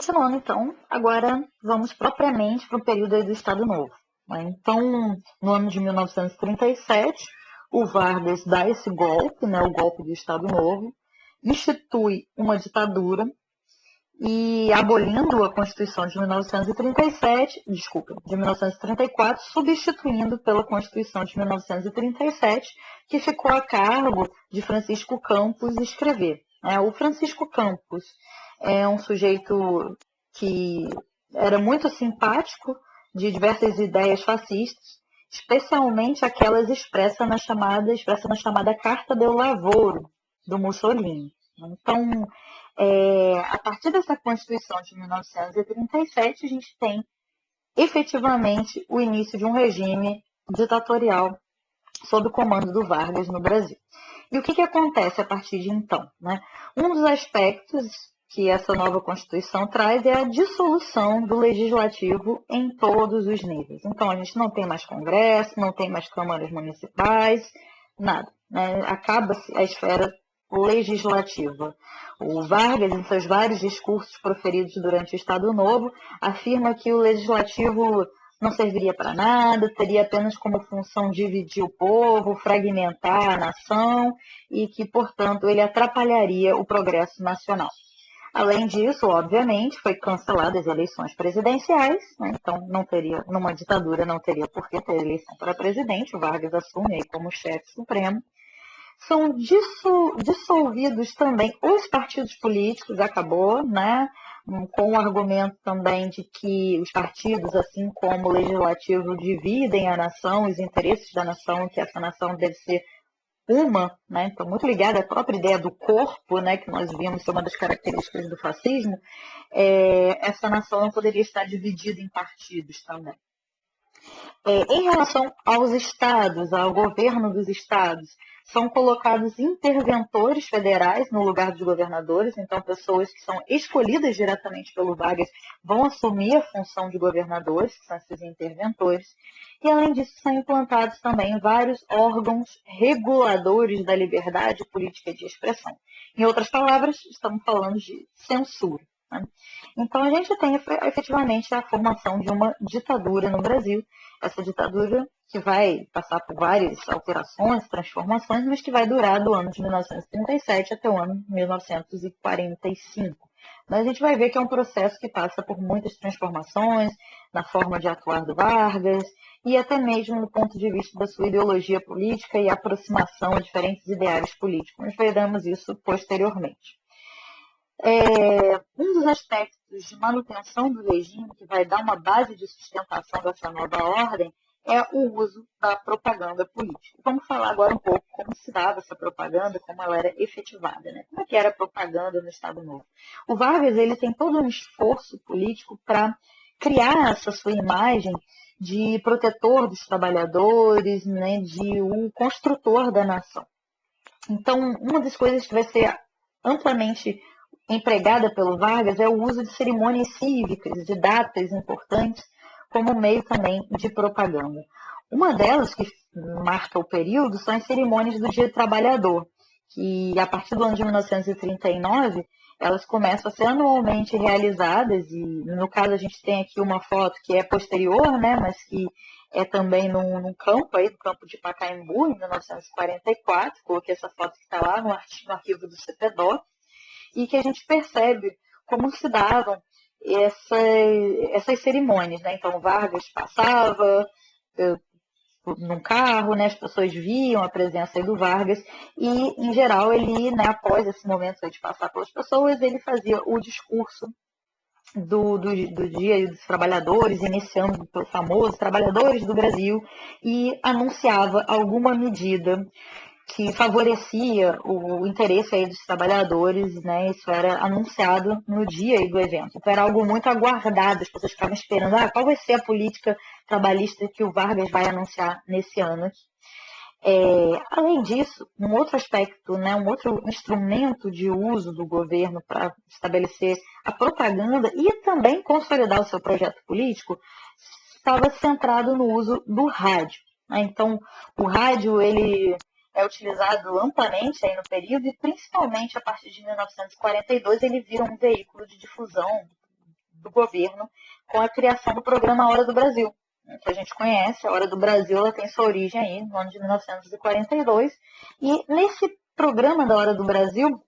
Continuando, então, agora vamos propriamente para o período aí do Estado Novo, né? Então, no ano de 1937, o Vargas dá esse golpe, né, o golpe do Estado Novo, institui uma ditadura e, abolindo a Constituição de 1937, desculpa, de 1934, substituindo pela Constituição de 1937, que ficou a cargo de Francisco Campos escrever. O Francisco Campos é um sujeito que era muito simpático, de diversas ideias fascistas, especialmente aquelas expressas na chamada Carta del Lavoro, do Mussolini. Então, a partir dessa Constituição de 1937, a gente tem efetivamente o início de um regime ditatorial sob o comando do Vargas no Brasil. E o que acontece a partir de então, né? Um dos aspectos que essa nova Constituição traz é a dissolução do legislativo em todos os níveis. Então, a gente não tem mais Congresso, não tem mais câmaras municipais, nada, né? Acaba-se a esfera legislativa. O Vargas, em seus vários discursos proferidos durante o Estado Novo, afirma que o legislativo não serviria para nada, teria apenas como função dividir o povo, fragmentar a nação e que, portanto, ele atrapalharia o progresso nacional. Além disso, obviamente, foi canceladas as eleições presidenciais, né? Então, numa ditadura não teria por que ter eleição para presidente, o Vargas assume aí como chefe supremo. São dissolvidos também os partidos políticos, acabou, né? Com o argumento também de que os partidos, assim como o legislativo, dividem a nação, os interesses da nação, que essa nação deve ser uma, né? Então, muito ligada à própria ideia do corpo, né? Que nós vimos ser uma das características do fascismo, essa nação não poderia estar dividida em partidos também. Em relação aos estados, ao governo dos estados, são colocados interventores federais no lugar dos governadores, então pessoas que são escolhidas diretamente pelo Vargas vão assumir a função de governadores, que são esses interventores, e além disso são implantados também vários órgãos reguladores da liberdade política de expressão. Em outras palavras, estamos falando de censura. Né? Então a gente tem efetivamente a formação de uma ditadura no Brasil, essa ditadura que vai passar por várias alterações, transformações, mas que vai durar do ano de 1937 até o ano de 1945. Mas a gente vai ver que é um processo que passa por muitas transformações na forma de atuar do Vargas e até mesmo no ponto de vista da sua ideologia política e aproximação a diferentes ideários políticos. Nós veremos isso posteriormente. Um dos aspectos de manutenção do regime que vai dar uma base de sustentação dessa nova ordem é o uso da propaganda política. Vamos falar agora um pouco como se dava essa propaganda, como ela era efetivada, né? Como é que era a propaganda no Estado Novo? O Vargas ele tem todo um esforço político para criar essa sua imagem de protetor dos trabalhadores, né, de um construtor da nação. Então, uma das coisas que vai ser amplamente empregada pelo Vargas é o uso de cerimônias cívicas, de datas importantes, como meio também de propaganda. Uma delas, que marca o período, são as cerimônias do Dia do Trabalhador, que a partir do ano de 1939, elas começam a ser anualmente realizadas, e no caso a gente tem aqui uma foto que é posterior, né, mas que é também num campo, aí, no campo de Pacaembu, em 1944, coloquei essa foto que está lá no arquivo do CPDOC, e que a gente percebe como se davam essas cerimônias, né? Então, o Vargas passava num carro, né? As pessoas viam a presença do Vargas e, em geral, ele, né, após esse momento de passar pelas pessoas, ele fazia o discurso do Dia dos Trabalhadores, iniciando pelo famoso Trabalhadores do Brasil, e anunciava alguma medida que favorecia o interesse aí dos trabalhadores, né? Isso era anunciado no dia aí do evento. Então era algo muito aguardado, as pessoas ficavam esperando, qual vai ser a política trabalhista que o Vargas vai anunciar nesse ano. Além disso, um outro aspecto, né, um outro instrumento de uso do governo para estabelecer a propaganda e também consolidar o seu projeto político, estava centrado no uso do rádio. Né? Então, o rádio ele é utilizado amplamente aí no período e principalmente a partir de 1942 ele vira um veículo de difusão do governo com a criação do programa Hora do Brasil, que a gente conhece. A Hora do Brasil ela tem sua origem aí no ano de 1942, e nesse programa da Hora do Brasil,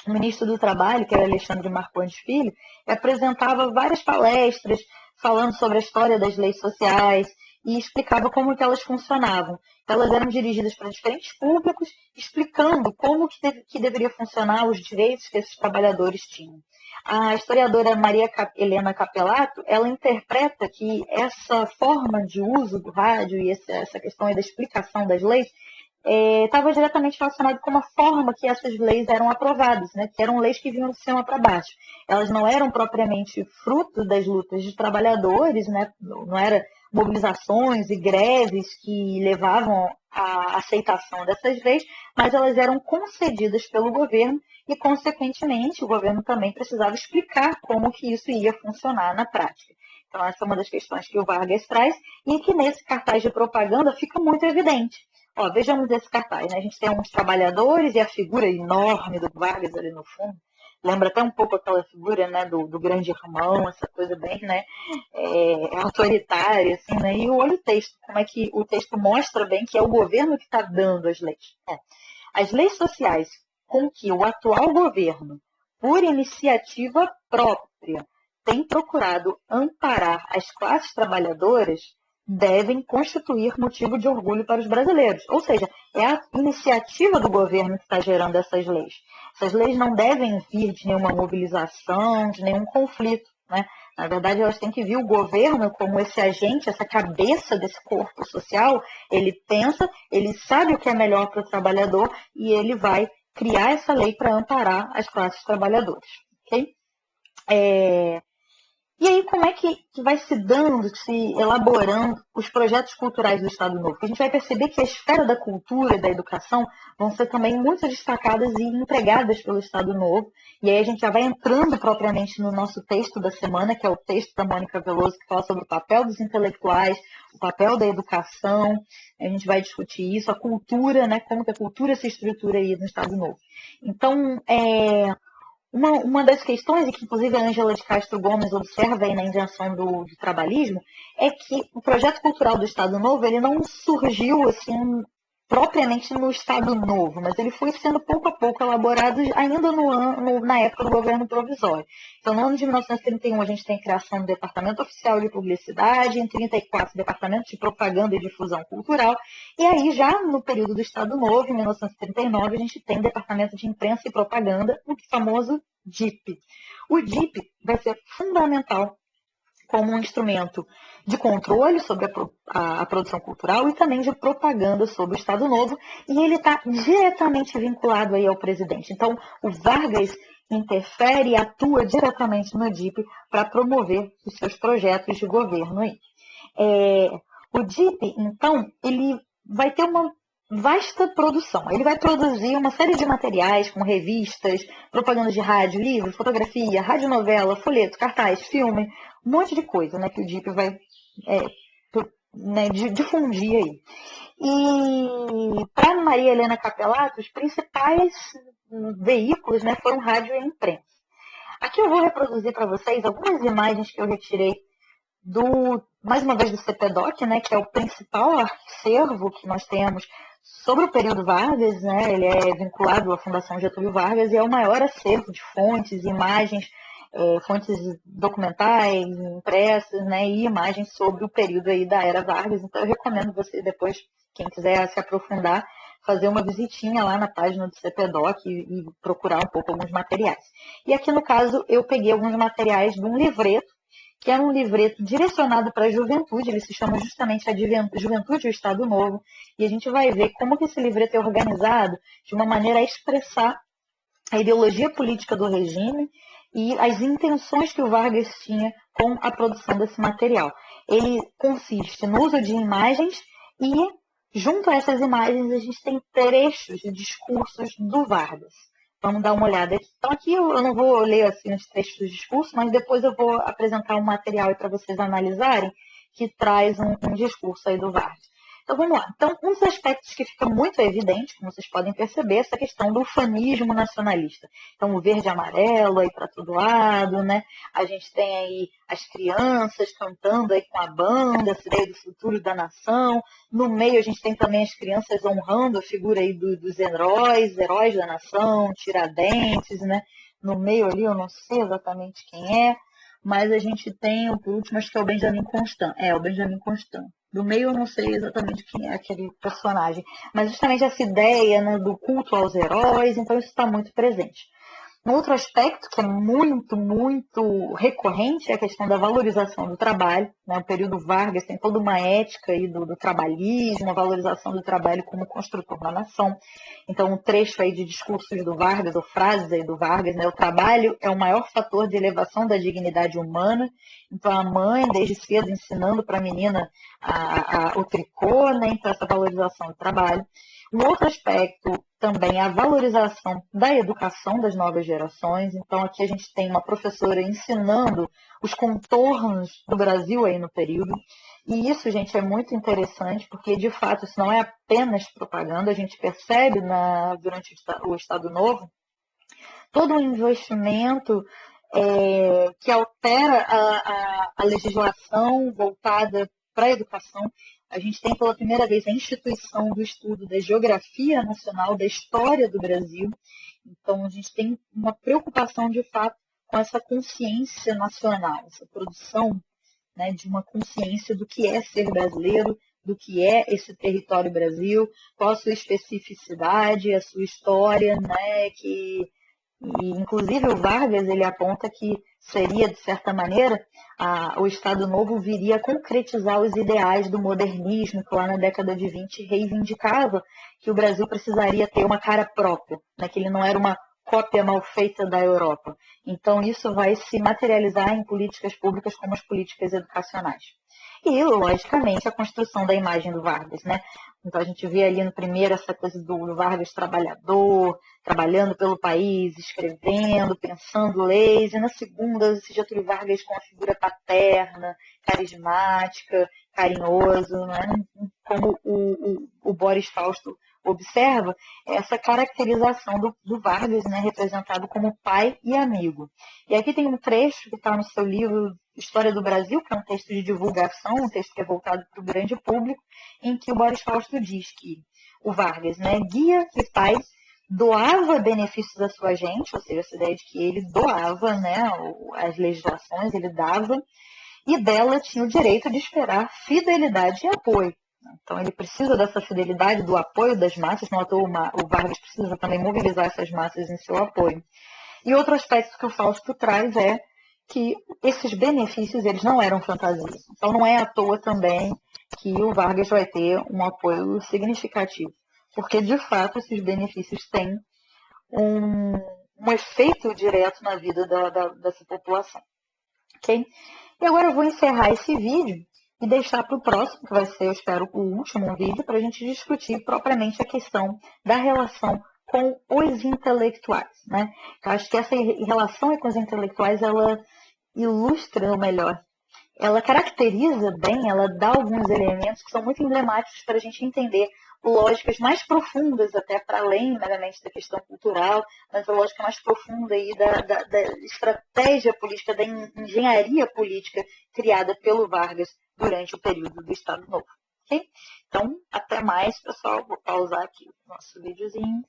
o ministro do Trabalho, que era Alexandre Marcondes Filho, apresentava várias palestras falando sobre a história das leis sociais e explicava como que elas funcionavam. Elas eram dirigidas para diferentes públicos, explicando como que deveria funcionar os direitos que esses trabalhadores tinham. A historiadora Maria Helena Capelato, ela interpreta que essa forma de uso do rádio e essa questão da explicação das leis estava diretamente relacionado com a forma que essas leis eram aprovadas, né? Que eram leis que vinham de cima para baixo. Elas não eram propriamente fruto das lutas de trabalhadores, né? Não eram mobilizações e greves que levavam à aceitação dessas leis, mas elas eram concedidas pelo governo e, consequentemente, o governo também precisava explicar como que isso ia funcionar na prática. Então, essa é uma das questões que o Vargas traz e que nesse cartaz de propaganda fica muito evidente. Ó, vejamos esse cartaz, né? A gente tem uns trabalhadores e a figura enorme do Vargas ali no fundo. Lembra até um pouco aquela figura, né, do grande irmão, essa coisa bem, né, autoritária, assim, né? E olha o texto, como é que o texto mostra bem que é o governo que está dando as leis. As leis sociais com que o atual governo, por iniciativa própria, tem procurado amparar as classes trabalhadoras, devem constituir motivo de orgulho para os brasileiros. Ou seja, é a iniciativa do governo que está gerando essas leis. Essas leis não devem vir de nenhuma mobilização, de nenhum conflito, né? Na verdade, elas têm que vir o governo como esse agente, essa cabeça desse corpo social. Ele pensa, ele sabe o que é melhor para o trabalhador e ele vai criar essa lei para amparar as classes trabalhadoras. Ok? E aí, como é que vai se dando, se elaborando os projetos culturais do Estado Novo? Porque a gente vai perceber que a esfera da cultura e da educação vão ser também muito destacadas e empregadas pelo Estado Novo. E aí a gente já vai entrando propriamente no nosso texto da semana, que é o texto da Mônica Veloso, que fala sobre o papel dos intelectuais, o papel da educação. A gente vai discutir isso, a cultura, né? Como que a cultura se estrutura aí no Estado Novo. Então, uma das questões, e que inclusive a Ângela de Castro Gomes observa aí na invenção do trabalhismo, é que o projeto cultural do Estado Novo ele não surgiu assim propriamente no Estado Novo, mas ele foi sendo pouco a pouco elaborado ainda na época do governo provisório. Então, no ano de 1931, a gente tem a criação do Departamento Oficial de Publicidade, em 1934, Departamento de Propaganda e Difusão Cultural, e aí já no período do Estado Novo, em 1939, a gente tem o Departamento de Imprensa e Propaganda, o famoso DIP. O DIP vai ser fundamental como um instrumento de controle sobre a produção cultural e também de propaganda sobre o Estado Novo, e ele está diretamente vinculado aí ao presidente. Então, o Vargas interfere e atua diretamente no DIP para promover os seus projetos de governo aí. O DIP, então, ele vai ter uma vasta produção. Ele vai produzir uma série de materiais, como revistas, propaganda de rádio, livro, fotografia, radionovela, folheto, cartaz, filme, um monte de coisa, né, que o DIP vai difundir aí. E para Maria Helena Capelato, os principais veículos, né, foram rádio e imprensa. Aqui eu vou reproduzir para vocês algumas imagens que eu retirei mais uma vez, do CPDOC, né, que é o principal acervo que nós temos sobre o período Vargas, né, ele é vinculado à Fundação Getúlio Vargas e é o maior acervo de fontes, imagens, fontes documentais, impressas, né, e imagens sobre o período aí da era Vargas. Então eu recomendo você depois, quem quiser se aprofundar, fazer uma visitinha lá na página do CPDOC e procurar um pouco alguns materiais. E aqui no caso eu peguei alguns materiais de um livreto, que era um livreto direcionado para a juventude, ele se chama justamente a Juventude e o Estado Novo, e a gente vai ver como que esse livreto é organizado de uma maneira a expressar a ideologia política do regime e as intenções que o Vargas tinha com a produção desse material. Ele consiste no uso de imagens e, junto a essas imagens, a gente tem trechos de discursos do Vargas. Vamos dar uma olhada aqui. Então, aqui eu não vou ler assim, os trechos do discurso, mas depois eu vou apresentar um material para vocês analisarem que traz um discurso aí do Vargas. Então, vamos lá. Então, um dos aspectos que fica muito evidente, como vocês podem perceber, é essa questão do ufanismo nacionalista. Então, o verde e amarelo aí para todo lado, né? A gente tem aí as crianças cantando aí com a banda, essa ideia do futuro da nação. No meio, a gente tem também as crianças honrando a figura aí dos heróis da nação, Tiradentes, né? No meio ali, eu não sei exatamente quem é, mas a gente tem, por último, acho que é o Benjamin Constant. É, o Benjamin Constant. Do meio eu não sei exatamente quem é aquele personagem, mas justamente essa ideia, né, do culto aos heróis, então isso está muito presente. Um outro aspecto que é muito, muito recorrente é a questão da valorização do trabalho. Né? O período Vargas tem toda uma ética aí do trabalhismo, a valorização do trabalho como construtor da nação. Então, um trecho aí de discursos do Vargas, ou frases aí do Vargas, né? O trabalho é o maior fator de elevação da dignidade humana. Então, a mãe, desde cedo, ensinando para a menina o tricô, né? Então, essa valorização do trabalho. Um outro aspecto também é a valorização da educação das novas gerações. Então, aqui a gente tem uma professora ensinando os contornos do Brasil aí no período. E isso, gente, é muito interessante, porque, de fato, isso não é apenas propaganda. A gente percebe durante o Estado Novo todo um investimento que altera a legislação voltada para a educação. A gente tem pela primeira vez a instituição do estudo da geografia nacional, da história do Brasil. Então, a gente tem uma preocupação, de fato, com essa consciência nacional, essa produção, né, de uma consciência do que é ser brasileiro, do que é esse território Brasil, qual a sua especificidade, a sua história, né, inclusive o Vargas ele aponta que seria, de certa maneira, o Estado Novo viria a concretizar os ideais do modernismo, que lá na década de 20 reivindicava que o Brasil precisaria ter uma cara própria, né, que ele não era uma cópia mal feita da Europa. Então, isso vai se materializar em políticas públicas como as políticas educacionais. E, logicamente, a construção da imagem do Vargas, né? Então, a gente vê ali no primeiro essa coisa do Vargas trabalhador, trabalhando pelo país, escrevendo, pensando leis, e na segunda, esse Getúlio Vargas com a figura paterna, carismática, carinhoso, né? Como o Boris Fausto observa, essa caracterização do Vargas, né, representado como pai e amigo. E aqui tem um trecho que está no seu livro História do Brasil, que é um texto de divulgação, um texto que é voltado para o grande público, em que o Boris Fausto diz que o Vargas, né, guia e pai, doava benefícios à sua gente, ou seja, essa ideia de que ele doava, né, as legislações, ele dava, e dela tinha o direito de esperar fidelidade e apoio. Então, ele precisa dessa fidelidade, do apoio das massas, não à toa o Vargas precisa também mobilizar essas massas em seu apoio. E outro aspecto que o Fausto traz é que esses benefícios eles não eram fantasias. Então, não é à toa também que o Vargas vai ter um apoio significativo, porque, de fato, esses benefícios têm um efeito direto na vida dessa população. Okay? E agora eu vou encerrar esse vídeo e deixar para o próximo, que vai ser, eu espero, o último vídeo, para a gente discutir propriamente a questão da relação com os intelectuais. Né? Eu acho que essa relação com os intelectuais, ela ilustra, ou melhor, ela caracteriza bem, ela dá alguns elementos que são muito emblemáticos para a gente entender lógicas mais profundas, até para além meramente da questão cultural, mas a lógica mais profunda aí da estratégia política, da engenharia política criada pelo Vargas durante o período do Estado Novo. Okay? Então, até mais, pessoal. Vou pausar aqui o nosso videozinho.